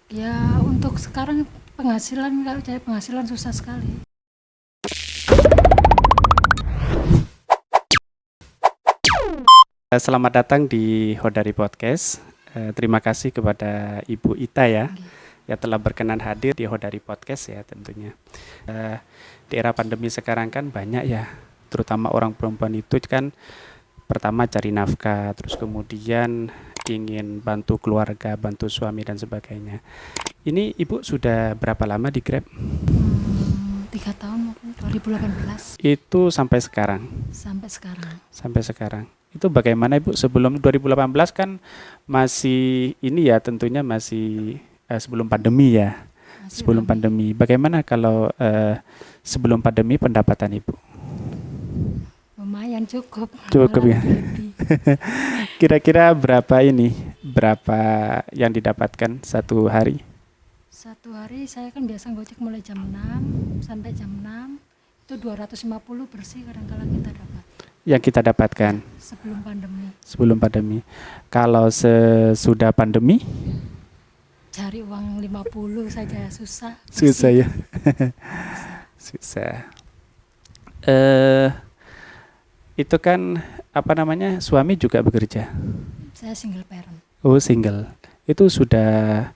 Ya untuk sekarang penghasilan, kalau cari penghasilan susah sekali. Selamat datang di Hodari Podcast. Terima kasih kepada Ibu Ita ya, Nggih. yang telah berkenan hadir di Hodari Podcast ya tentunya. Di era pandemi sekarang kan banyak ya, terutama orang perempuan itu kan pertama cari nafkah, terus kemudian ingin bantu keluarga, bantu suami dan sebagainya. Ini Ibu sudah berapa lama di Grab? 3 tahun mungkin, 2018 Itu sampai sekarang. sampai sekarang. Sampai sekarang. Itu bagaimana Ibu? Sebelum 2018 kan masih ini ya tentunya masih sebelum pandemi ya. Masih Sebelum ramai. pandemi. Bagaimana kalau sebelum pandemi pendapatan Ibu? Lumayan cukup, Cukup malah ya. lebih-lebih. Kira-kira berapa ini? Berapa yang didapatkan satu hari? Satu hari saya kan biasa gojek mulai jam 6 sampai jam 6 itu 250 bersih kadang-kala kita dapat. Yang kita dapatkan Sebelum pandemi sebelum pandemi. Kalau sesudah pandemi cari uang 50 saja susah. susah bersih. ya. Susah. Eh itu kan apa namanya? Suami juga bekerja. Saya single parent. Oh, single. Itu sudah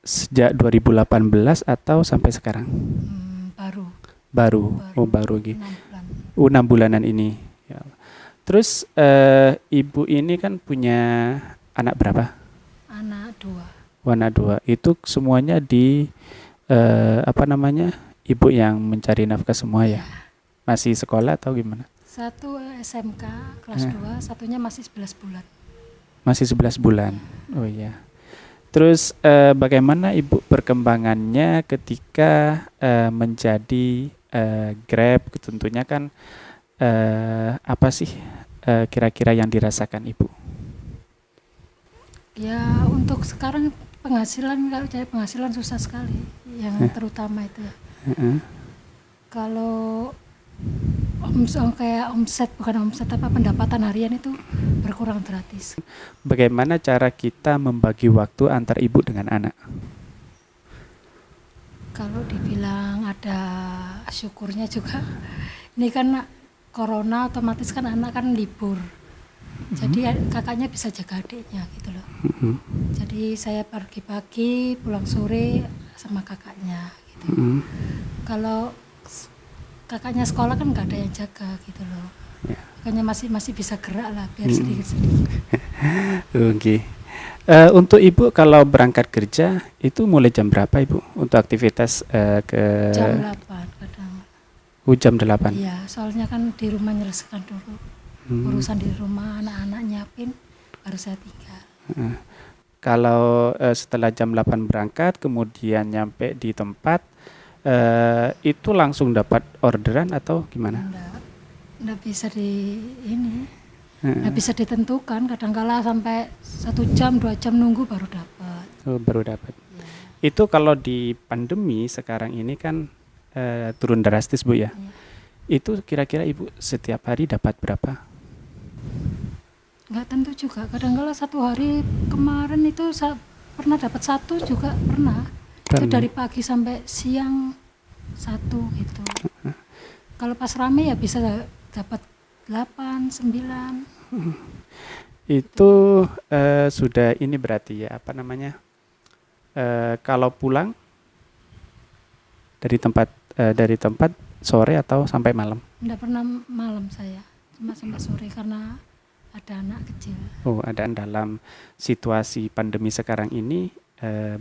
sejak 2018 atau sampai sekarang? Baru Baru. baru Oh, baru gitu. 6 bulan. 6 bulanan ini. Ya. Terus Ibu ini kan punya anak berapa? Anak 2. Anak 2. Itu semuanya di apa namanya? Ibu yang mencari nafkah semua ya? Masih sekolah atau gimana? Satu SMK kelas 2, satunya masih 11 bulan. Masih 11 bulan. Oh iya. Terus bagaimana Ibu perkembangannya ketika menjadi Grab? Tentunya kan apa sih kira-kira yang dirasakan Ibu? Ya untuk sekarang penghasilan, kalau cari penghasilan susah sekali. Yang terutama itu ya. Heeh. Kalau bukan omset apa pendapatan harian itu berkurang gratis. Bagaimana cara kita membagi waktu antar ibu dengan anak? Kalau dibilang ada syukurnya juga, ini kan corona otomatis kan anak kan libur. Jadi kakaknya bisa jaga adiknya gitu loh. Mhm. Jadi saya pergi pagi, pulang sore sama kakaknya gitu. Mhm. Kalau kakaknya sekolah kan nggak ada yang jaga gitu loh. Ya. Makanya masih bisa gerak lah biar sedikit-sedikit. Oke. Untuk Ibu kalau berangkat kerja itu mulai jam berapa Ibu untuk aktivitas ke Jam 8 kadang. jam 8? Iya, soalnya kan di rumah nyelesaikan dulu. Urusan di rumah, anak-anak nyiapin, baru saya tinggal. Kalau setelah jam 8 berangkat kemudian nyampe di tempat itu langsung dapat orderan atau gimana? Nggak bisa nggak bisa ditentukan. Kadang-kala sampai 1 jam, 2 jam nunggu baru dapat. Oh, baru dapat. Ya, Itu kalau di pandemi sekarang ini kan turun drastis Bu ya. ya. Itu kira-kira Ibu setiap hari dapat berapa? Nggak tentu juga. Kadang-kala 1 hari kemarin itu pernah dapat 1 juga pernah. Itu Pernah. dari pagi sampai siang 1 gitu. Kalau pas rame ya bisa dapat 8, 9. Itu sudah ini berarti ya apa namanya? Kalau pulang dari tempat sore atau sampai malam? Nggak pernah malam saya, cuma sampai sore karena ada anak kecil. Oh, ada dalam situasi pandemi sekarang ini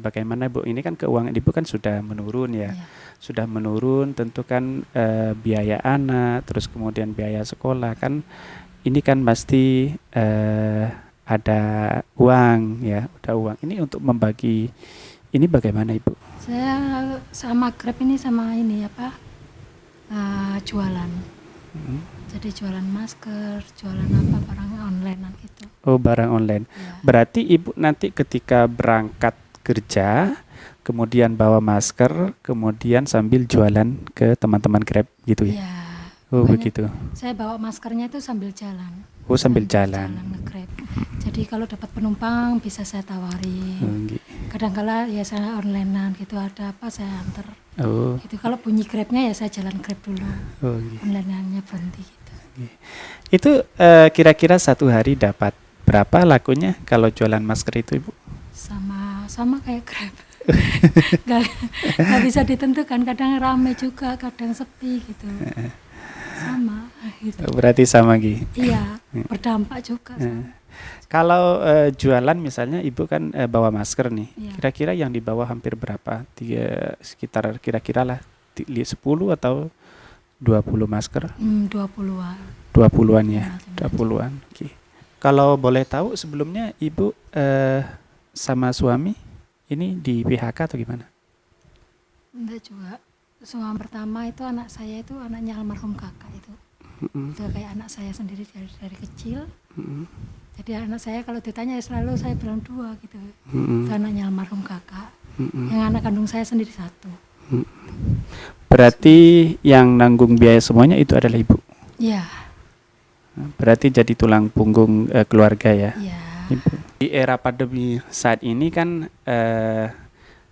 bagaimana Bu? Ini kan keuangan Ibu kan sudah menurun ya. Ya. Sudah menurun tentu kan biaya anak, terus kemudian biaya sekolah kan ini kan pasti ada uang ya, ada uang. Ini untuk membagi ini bagaimana Ibu? Saya sama Grab ini sama ini apa jualan. Jadi jualan masker, jualan apa barang online gitu. Oh, barang online. Ya. Berarti Ibu nanti ketika berangkat kerja, kemudian bawa masker, kemudian sambil jualan ke teman-teman Grab gitu ya? Ya, Oh Pokoknya begitu. saya bawa maskernya itu sambil jalan. Oh sambil jalan. nge-Grab. Jadi kalau dapat penumpang bisa saya tawarin. Oh, nggih. Kadang-kala ya saya onlinean gitu, ada apa saya antar. Oh, Gitu. Kalau bunyi Grabnya ya saya jalan Grab dulu. oh nggih. Onlineannya berhenti gitu. Itu kira-kira satu hari dapat berapa lakunya kalau jualan masker itu Ibu? Sama kayak Grab. Gak bisa ditentukan, kadang rame juga, kadang sepi gitu. Sama gitu. Berarti sama Gi. Iya, berdampak juga. sama. Kalau jualan misalnya Ibu kan bawa masker nih. Iya. Kira-kira yang dibawa hampir berapa? Sekitar kira-kira lah 10 atau 20 masker? 20-an. 20-an ya. Ya, 20-an. Oke. Kalau boleh tahu sebelumnya Ibu sama suami ini di PHK atau gimana? Enggak juga. Suami pertama itu anak saya itu anaknya almarhum kakak itu. Mm-mm. Itu kayak anak saya sendiri dari kecil. Mm-mm. Jadi anak saya kalau ditanya ya selalu saya bilang 2 gitu. Mm-mm. Itu anaknya almarhum kakak. Mm-mm. Yang anak kandung saya sendiri 1. Berarti yang nanggung biaya semuanya itu adalah Ibu. Iya, Berarti jadi tulang punggung keluarga ya. iya. Ibu. Di era pandemi saat ini kan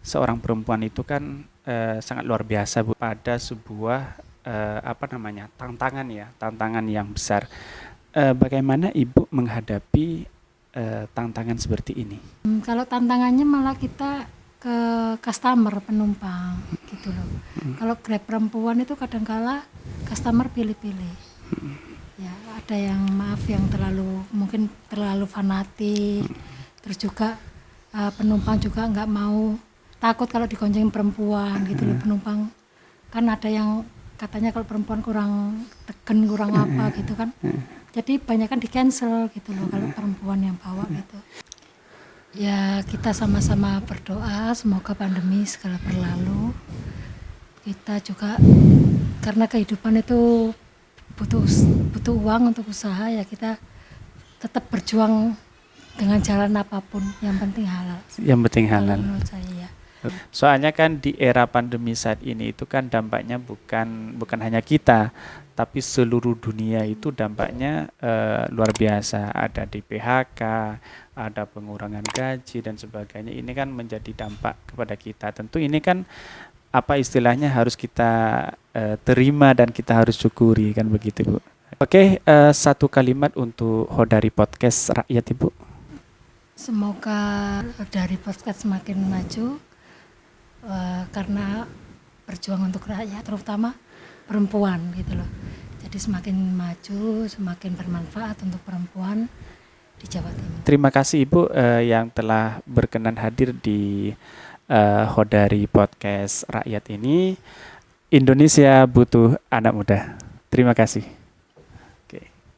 seorang perempuan itu kan sangat luar biasa Bu, pada sebuah tantangan yang besar. Bagaimana Ibu menghadapi tantangan seperti ini? Kalau tantangannya malah kita ke customer penumpang gitu loh. Kalau Grab perempuan itu kadangkala customer pilih-pilih. Ya, ada yang yang mungkin terlalu fanatik. Terus juga penumpang juga nggak mau, takut kalau digoncengin perempuan gitu loh penumpang. Kan ada yang katanya kalau perempuan kurang tegen, kurang apa gitu kan. Jadi banyak kan di cancel gitu loh kalau perempuan yang bawa gitu. Ya kita sama-sama berdoa semoga pandemi segera berlalu. Kita juga karena kehidupan itu butuh uang untuk usaha, ya kita tetap berjuang dengan jalan apapun, yang penting halal. Yang penting Kalau halal. menurut saya ya. Soalnya kan di era pandemi saat ini itu kan dampaknya bukan hanya kita, tapi seluruh dunia itu dampaknya luar biasa. Ada di PHK, ada pengurangan gaji dan sebagainya. Ini kan menjadi dampak kepada kita. Tentu ini kan apa istilahnya harus kita terima dan kita harus syukuri, kan begitu Bu. Oke, satu kalimat untuk Hodari Podcast Rakyat Ibu. Semoga dari podcast semakin maju karena berjuang untuk rakyat, terutama perempuan gitu loh. Jadi semakin maju, semakin bermanfaat untuk perempuan di Jawa Timur. Terima kasih Ibu yang telah berkenan hadir di Hodari Podcast Rakyat ini. Indonesia butuh anak muda. Terima kasih.